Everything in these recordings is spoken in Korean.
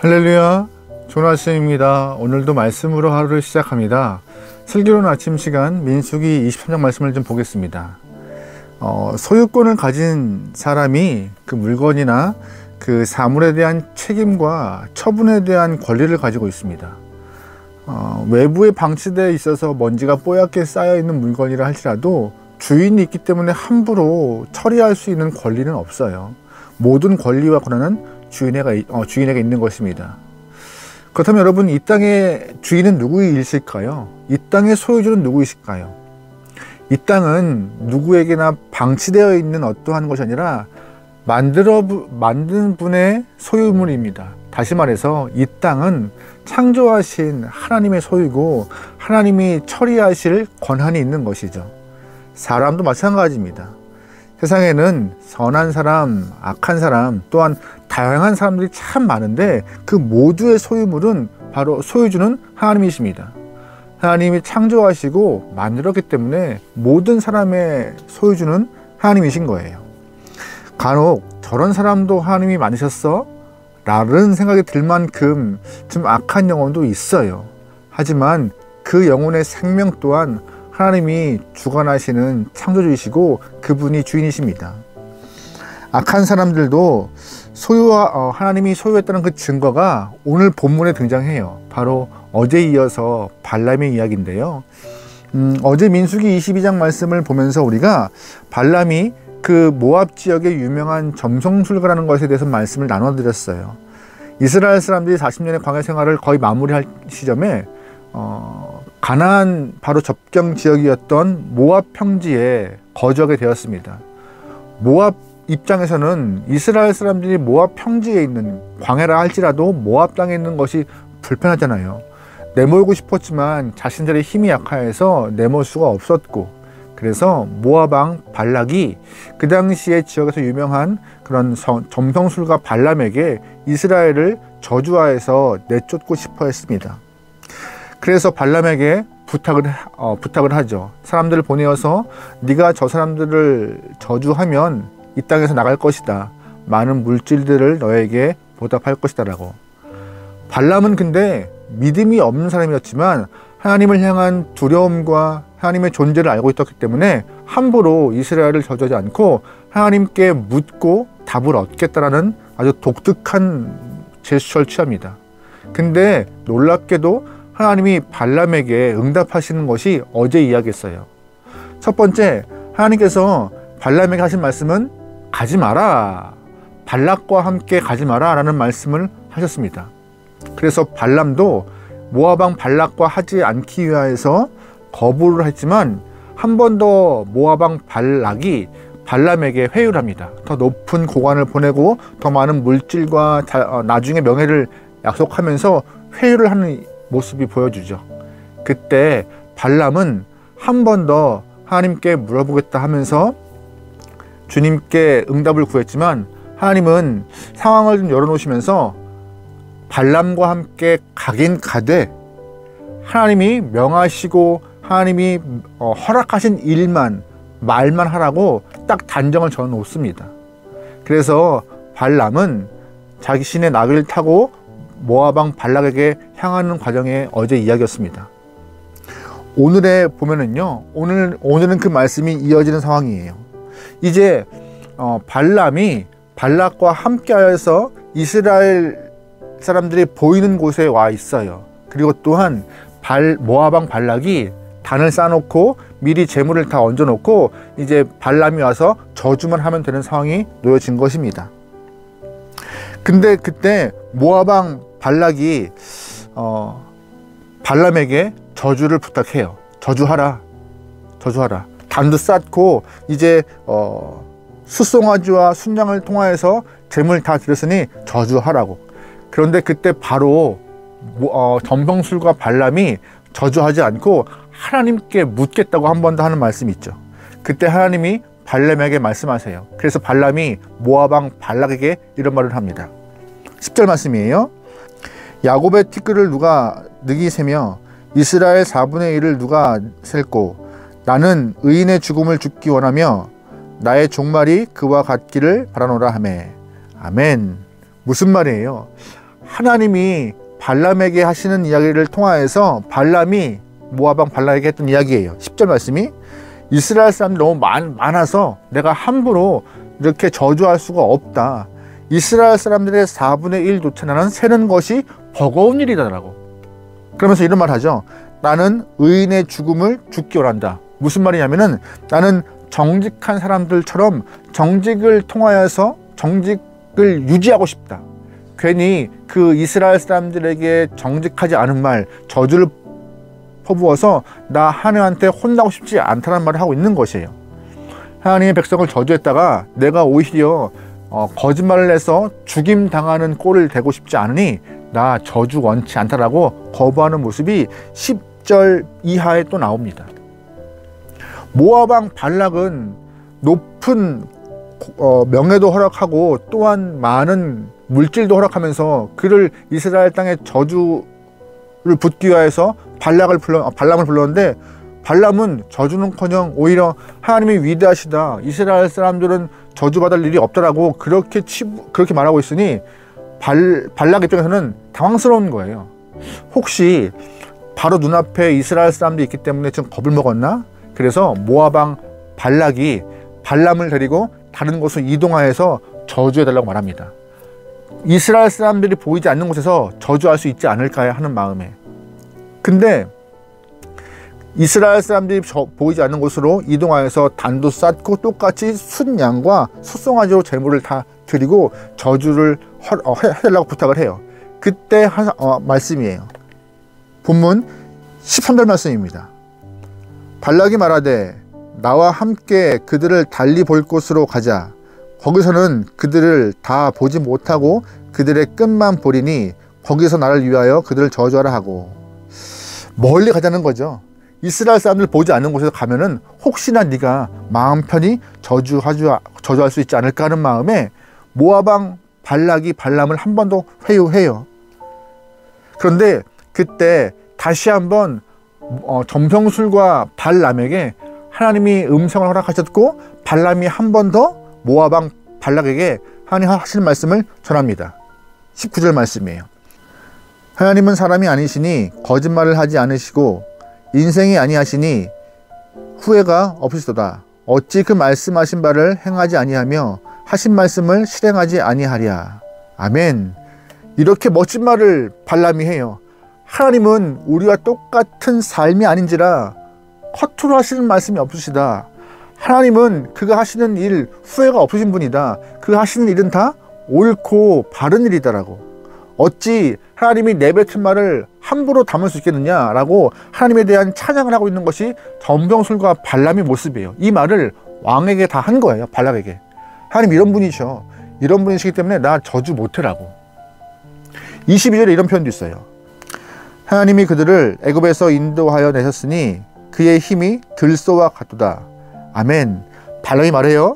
할렐루야, 좋은 아침입니다. 오늘도 말씀으로 하루를 시작합니다. 슬기로운 아침 시간 민수기 23장 말씀을 좀 보겠습니다. 소유권을 가진 사람이 그 물건이나 그 사물에 대한 책임과 처분에 대한 권리를 가지고 있습니다. 외부에 방치되어 있어서 먼지가 뽀얗게 쌓여 있는 물건이라 할지라도 주인이 있기 때문에 함부로 처리할 수 있는 권리는 없어요. 모든 권리와 권한은 주인에게 있는 것입니다. 그렇다면 여러분, 이 땅의 주인은 누구이실까요? 이 땅의 소유주는 누구이실까요? 이 땅은 누구에게나 방치되어 있는 어떠한 것이 아니라 만든 분의 소유물입니다. 다시 말해서 이 땅은 창조하신 하나님의 소유고 하나님이 처리하실 권한이 있는 것이죠. 사람도 마찬가지입니다. 세상에는 선한 사람, 악한 사람, 또한 다양한 사람들이 참 많은데 그 모두의 소유물은 바로 소유주는 하나님이십니다. 하나님이 창조하시고 만들었기 때문에 모든 사람의 소유주는 하나님이신 거예요. 간혹 저런 사람도 하나님이 만드셨어? 라는 생각이 들 만큼 좀 악한 영혼도 있어요. 하지만 그 영혼의 생명 또한 하나님이 주관하시는 창조주이시고 그분이 주인이십니다. 악한 사람들도 하나님이 소유했다는 그 증거가 오늘 본문에 등장해요. 바로 어제 이어서 발람의 이야기인데요. 어제 민수기 22장 말씀을 보면서 우리가 발람이 그 모압 지역의 유명한 점성술가라는 것에 대해서 말씀을 나눠드렸어요. 이스라엘 사람들이 40년의 광야 생활을 거의 마무리할 시점에 가나안 바로 접경 지역이었던 모압 평지에 거주하게 되었습니다. 모압 입장에서는 이스라엘 사람들이 모압 평지에 있는 광야라 할지라도 모압 땅에 있는 것이 불편하잖아요. 내몰고 싶었지만 자신들의 힘이 약하여서 내몰 수가 없었고, 그래서 모압 왕 발락이 그 당시에 지역에서 유명한 그런 점성술가 발람에게 이스라엘을 저주하여서 내쫓고 싶어 했습니다. 그래서 발람에게 부탁을 하죠. 사람들을 보내어서 네가 저 사람들을 저주하면 이 땅에서 나갈 것이다. 많은 물질들을 너에게 보답할 것이다 라고. 발람은 근데 믿음이 없는 사람이었지만 하나님을 향한 두려움과 하나님의 존재를 알고 있었기 때문에 함부로 이스라엘을 저주하지 않고 하나님께 묻고 답을 얻겠다라는 아주 독특한 제스처를 취합니다. 근데 놀랍게도 하나님이 발람에게 응답하시는 것이 어제 이야기했어요. 첫 번째, 하나님께서 발람에게 하신 말씀은 가지 마라, 발락과 함께 가지 마라 라는 말씀을 하셨습니다. 그래서 발람도 모압 왕 발락과 하지 않기 위하여서 거부를 했지만 한 번 더 모압 왕 발락이 발람에게 회유를 합니다. 더 높은 고관을 보내고 더 많은 물질과 나중에 명예를 약속하면서 회유를 하는 모습이 보여주죠. 그때 발람은 한 번 더 하나님께 물어보겠다 하면서 주님께 응답을 구했지만 하나님은 상황을 좀 열어놓으시면서 발람과 함께 가긴 가되 하나님이 명하시고 하나님이 허락하신 말만 하라고 딱 단정을 지어 놓습니다. 그래서 발람은 자신의 나귀를 타고 모압 왕 발락에게 향하는 과정의 어제 이야기였습니다. 오늘에 보면은요, 오늘은 그 말씀이 이어지는 상황이에요. 이제 발람이 발락과 함께하여서 이스라엘 사람들이 보이는 곳에 와 있어요. 그리고 또한 모압 왕 발락이 단을 쌓아놓고 미리 재물을 다 얹어놓고 이제 발람이 와서 저주만 하면 되는 상황이 놓여진 것입니다. 근데 그때 모압 왕 발락이 발람에게 저주를 부탁해요. 저주하라. 단도 쌓고 이제 숫송아지와 순양을 통하여서 재물 다 드렸으니 저주하라고. 그런데 그때 바로 점성술가 발람이 저주하지 않고 하나님께 묻겠다고 한 번 더 하는 말씀이 있죠. 그때 하나님이 발람에게 말씀하세요. 그래서 발람이 모압 왕 발락에게 이런 말을 합니다. 10절 말씀이에요. 야곱의 티끌을 누가 늑이 세며 이스라엘 4분의 1을 누가 셀고 나는 의인의 죽음을 죽기 원하며 나의 종말이 그와 같기를 바라노라 하매. 아멘. 무슨 말이에요? 하나님이 발람에게 하시는 이야기를 통하여서 발람이 모압 왕 발람에게 했던 이야기예요. 10절 말씀이 이스라엘 사람들이 너무 많아서 내가 함부로 이렇게 저주할 수가 없다. 이스라엘 사람들의 4분의 1조차 나는 세는 것이 버거운 일이다라고. 그러면서 이런 말 하죠. 나는 의인의 죽음을 죽기 원한다. 무슨 말이냐면은 나는 정직한 사람들처럼 정직을 통하여서 정직을 유지하고 싶다. 괜히 그 이스라엘 사람들에게 정직하지 않은 말, 저주를 퍼부어서 나 하나님한테 혼나고 싶지 않다는 말을 하고 있는 것이에요. 하나님의 백성을 저주했다가 내가 오히려 거짓말을 해서 죽임 당하는 꼴을 대고 싶지 않으니 나 저주 원치 않다라고 거부하는 모습이 10절 이하에 또 나옵니다. 모압 왕 발락은 높은 명예도 허락하고 또한 많은 물질도 허락하면서 그를 이스라엘 땅에 저주를 붓기 위해서 발람을 불렀는데 발람은 저주는커녕 오히려 하나님이 위대하시다. 이스라엘 사람들은 저주받을 일이 없다라고 그렇게 말하고 있으니 발락 입장에서는 당황스러운 거예요. 혹시 바로 눈앞에 이스라엘 사람들이 있기 때문에 지금 겁을 먹었나? 그래서 모압 왕 발락이 발람을 데리고 다른 곳으로 이동하여서 저주해달라고 말합니다. 이스라엘 사람들이 보이지 않는 곳에서 저주할 수 있지 않을까 하는 마음에. 근데 이스라엘 사람들이 보이지 않는 곳으로 이동하여서 단도 쌓고 똑같이 순양과 소송아지로 제물을 다 드리고 저주를 해달라고 부탁을 해요. 그때 말씀이에요. 본문 13절 말씀입니다. 발락이 말하되 나와 함께 그들을 달리 볼 곳으로 가자. 거기서는 그들을 다 보지 못하고 그들의 끝만 보리니 거기서 나를 위하여 그들을 저주하라 하고. 멀리 가자는 거죠. 이스라엘 사람들 보지 않는 곳에서 가면은 혹시나 네가 마음 편히 저주할 수 있지 않을까 하는 마음에 모압 왕 발락이 발람을 한 번 더 회유해요. 그런데 그때 다시 한번 점평술과 발람에게 하나님이 음성을 허락하셨고 발람이 한 번 더 모압 왕 발락에게 하나님 하시는 말씀을 전합니다. 19절 말씀이에요. 하나님은 사람이 아니시니 거짓말을 하지 않으시고 인생이 아니하시니 후회가 없으시도다. 어찌 그 말씀하신 바를 행하지 아니하며 하신 말씀을 실행하지 아니하랴. 아멘. 이렇게 멋진 말을 발람이 해요. 하나님은 우리와 똑같은 삶이 아닌지라 허투루 하시는 말씀이 없으시다. 하나님은 그가 하시는 일 후회가 없으신 분이다. 그가 하시는 일은 다 옳고 바른 일이다라고. 어찌 하나님이 내뱉은 말을 함부로 담을 수 있겠느냐라고 하나님에 대한 찬양을 하고 있는 것이 점병술과 발람의 모습이에요. 이 말을 왕에게 다 한 거예요. 발락에게. 하나님 이런 분이셔. 이런 분이시기 때문에 나 저주 못해라고. 22절에 이런 표현도 있어요. 하나님이 그들을 애굽에서 인도하여 내셨으니 그의 힘이 들소와 같도다. 아멘. 발람이 말해요.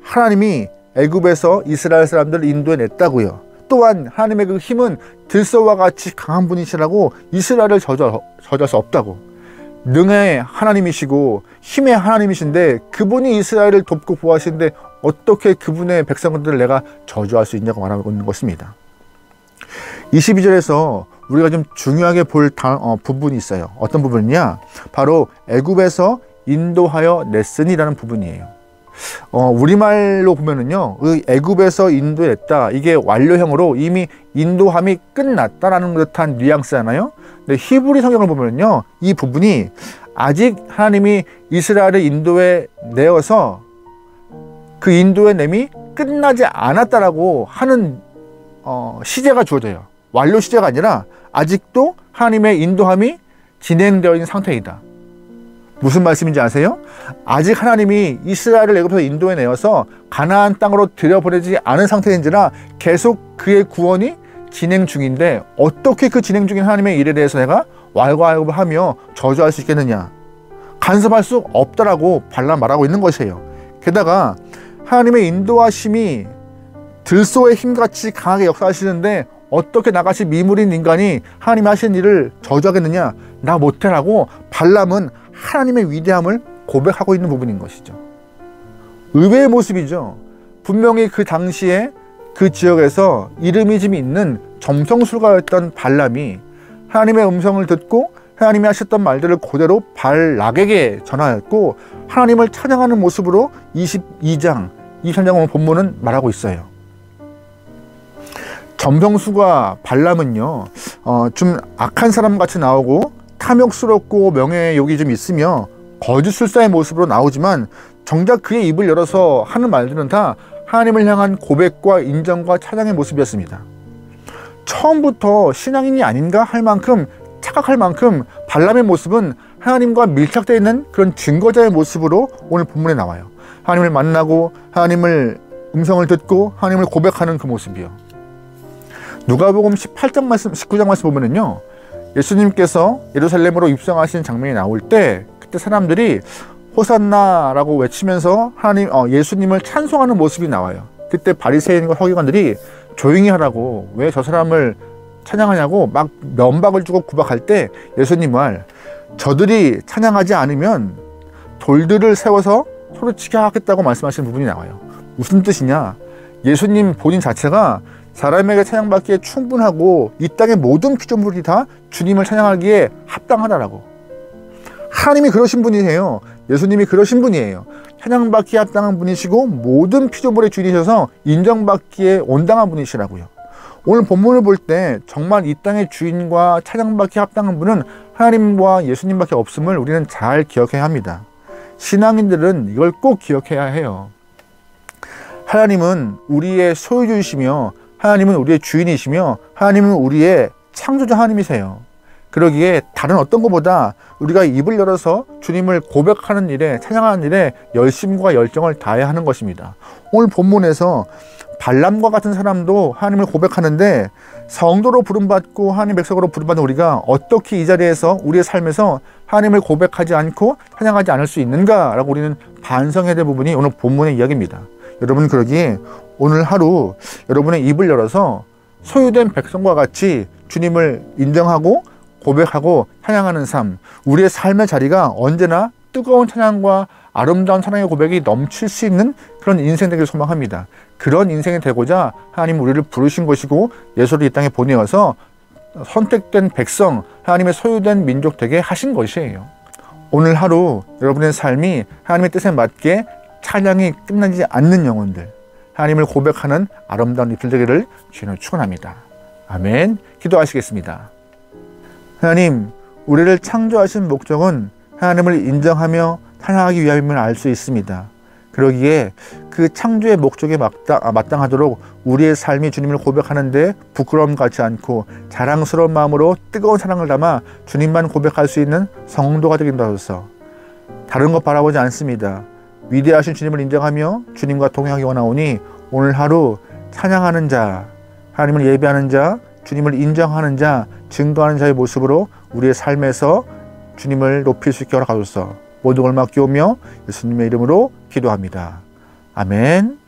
하나님이 애굽에서 이스라엘 사람들을 인도해냈다고요. 또한 하나님의 그 힘은 들소와 같이 강한 분이시라고 이스라엘을 저주할 수 없다고. 능의 하나님이시고 힘의 하나님이신데 그분이 이스라엘을 돕고 보호하시는데 어떻게 그분의 백성들을 내가 저주할 수 있냐고 말하고 있는 것입니다. 22절에서 우리가 좀 중요하게 볼 부분이 있어요. 어떤 부분이냐? 바로 애굽에서 인도하여 냈으니라는 부분이에요. 우리말로 보면은요, 애굽에서 인도했다. 이게 완료형으로 이미 인도함이 끝났다라는 듯한 뉘앙스잖아요. 근데 히브리 성경을 보면은요, 이 부분이 아직 하나님이 이스라엘을 인도해 내어서 그 인도의 냄이 끝나지 않았다라고 하는 시제가 주어져요. 완료 시제가 아니라 아직도 하나님의 인도함이 진행되어 있는 상태이다. 무슨 말씀인지 아세요? 아직 하나님이 이스라엘을 애굽에서 인도해 내어서 가나안 땅으로 들여보내지 않은 상태인지라 계속 그의 구원이 진행 중인데 어떻게 그 진행 중인 하나님의 일에 대해서 내가 왈가왈부를 하며 저주할 수 있겠느냐? 간섭할 수 없다라고 발람 말하고 있는 것이에요. 게다가 하나님의 인도하심이 들소의 힘같이 강하게 역사하시는데 어떻게 나같이 미물인 인간이 하나님이 하신 일을 저주하겠느냐? 나 못해라고 발람은 하나님의 위대함을 고백하고 있는 부분인 것이죠. 의외의 모습이죠. 분명히 그 당시에 그 지역에서 이름이 좀 있는 점성술가였던 발람이 하나님의 음성을 듣고 하나님이 하셨던 말들을 그대로 발락에게 전하였고 하나님을 찬양하는 모습으로 22장, 23장 본문은 말하고 있어요. 점성술가 발람은요, 좀 악한 사람 같이 나오고 탐욕스럽고 명예욕이 좀 있으며 거짓술사의 모습으로 나오지만 정작 그의 입을 열어서 하는 말들은 다 하나님을 향한 고백과 인정과 찬양의 모습이었습니다. 처음부터 신앙인이 아닌가 할 만큼 착각할 만큼 발람의 모습은 하나님과 밀착되어 있는 그런 증거자의 모습으로 오늘 본문에 나와요. 하나님을 만나고 하나님을 음성을 듣고 하나님을 고백하는 그 모습이요. 누가복음 18장 말씀, 19장 말씀 보면은요, 예수님께서 예루살렘으로 입성하신 장면이 나올 때 그때 사람들이 호산나라고 외치면서 예수님을 찬송하는 모습이 나와요. 그때 바리새인과 서기관들이 조용히 하라고, 왜 저 사람을 찬양하냐고 막 면박을 주고 구박할 때 예수님 말, 저들이 찬양하지 않으면 돌들을 세워서 소리치게 하겠다고 말씀하시는 부분이 나와요. 무슨 뜻이냐? 예수님 본인 자체가 사람에게 찬양받기에 충분하고 이 땅의 모든 피조물이 다 주님을 찬양하기에 합당하다라고. 하나님이 그러신 분이세요. 예수님이 그러신 분이에요. 찬양받기에 합당한 분이시고 모든 피조물의 주인이셔서 인정받기에 온당한 분이시라고요. 오늘 본문을 볼 때 정말 이 땅의 주인과 찬양받기에 합당한 분은 하나님과 예수님밖에 없음을 우리는 잘 기억해야 합니다. 신앙인들은 이걸 꼭 기억해야 해요. 하나님은 우리의 소유주이시며 하나님은 우리의 주인이시며 하나님은 우리의 창조자 하나님이세요. 그러기에 다른 어떤 것보다 우리가 입을 열어서 주님을 고백하는 일에, 찬양하는 일에 열심과 열정을 다해야 하는 것입니다. 오늘 본문에서 발람과 같은 사람도 하나님을 고백하는데 성도로 부름받고 하나님 백성으로 부름받는 우리가 어떻게 이 자리에서 우리의 삶에서 하나님을 고백하지 않고 찬양하지 않을 수 있는가라고 우리는 반성해야 될 부분이 오늘 본문의 이야기입니다. 여러분, 그러기에 오늘 하루 여러분의 입을 열어서 소유된 백성과 같이 주님을 인정하고 고백하고 찬양하는 삶, 우리의 삶의 자리가 언제나 뜨거운 찬양과 아름다운 찬양의 고백이 넘칠 수 있는 그런 인생 되기를 소망합니다. 그런 인생이 되고자 하나님 우리를 부르신 것이고 예수를 이 땅에 보내어서 선택된 백성, 하나님의 소유된 민족 되게 하신 것이에요. 오늘 하루 여러분의 삶이 하나님의 뜻에 맞게 찬양이 끝나지 않는 영혼들, 하나님을 고백하는 아름다운 입술 되기를 주님으로 축원합니다. 아멘. 기도하시겠습니다. 하나님, 우리를 창조하신 목적은 하나님을 인정하며 찬양하기 위함임을 알 수 있습니다. 그러기에 그 창조의 목적에 마땅하도록 우리의 삶이 주님을 고백하는 데 부끄러움 갖지 않고 자랑스러운 마음으로 뜨거운 사랑을 담아 주님만 고백할 수 있는 성도가 되게 도와주소서. 다른 것 바라보지 않습니다. 위대하신 주님을 인정하며 주님과 동행하기 원하오니 오늘 하루 찬양하는 자, 하나님을 예배하는 자, 주님을 인정하는 자, 증거하는 자의 모습으로 우리의 삶에서 주님을 높일 수 있게 허락하소서. 모든 걸 맡기오며 예수님의 이름으로 기도합니다. 아멘.